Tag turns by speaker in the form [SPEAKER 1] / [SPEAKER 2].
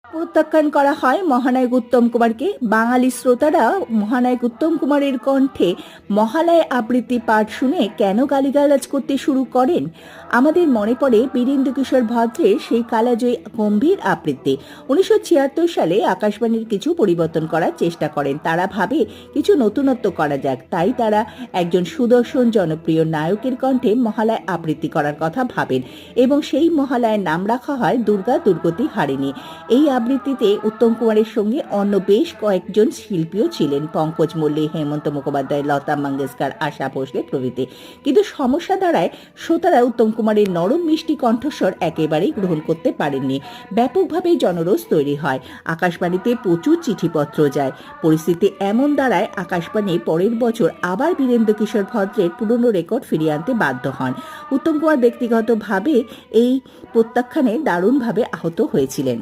[SPEAKER 1] প্রত্যাখ্যান করা হয় মহানায়ক উত্তম কুমারকে। বাঙালি শ্রোতারা মহানায়ক উত্তম কুমারের কণ্ঠে মহালয় আবৃত্তি পাঠ শুনে কেন গালিগালাজ করতে শুরু করেন? আমাদের মনে পড়ে বীরেন্দ্র কিশোর ভদ্রের সেই কালাজয়ী গম্ভীর আবৃত্তি। 1976 সালে আকাশবাণীর কিছু পরিবর্তন করার চেষ্টা করেন। তারা ভাবে কিছু নতুনত্ব করা যাক, তাই তারা একজন সুদর্শন জনপ্রিয় নায়কের কণ্ঠে মহালয় আবৃত্তি করার কথা ভাবেন এবং সেই মহালয়ের নাম রাখা হয় দুর্গা দুর্গতি হারিণী। এই আবৃত্তিতে উত্তম কুমারের সঙ্গে অন্য বেশ কয়েকজন শিল্পীও ছিলেন, পঙ্কজ মল্লিক, হেমন্ত মুখোপাধ্যায়, লতা মঙ্গেশকর, আশা ভোসলে প্রভৃতি। কিন্তু সমস্যা দাঁড়ায় শ্রোতারা উত্তম কুমারের নরম মিষ্টি কণ্ঠস্বর একেবারেই গ্রহণ করতে পারেননি। ব্যাপকভাবে জনরোষ তৈরি হয়, আকাশবাণীতে প্রচুর চিঠিপত্র যায়। পরিস্থিতি এমন দাঁড়ায় আকাশবাণী পরের বছর আবার বীরেন্দ্র কিশোর ভদ্রের পুরনো রেকর্ড ফিরিয়ে আনতে বাধ্য হন। উত্তম কুমার ব্যক্তিগতভাবে এই প্রত্যাখ্যানে দারুণভাবে আহত হয়েছিলেন।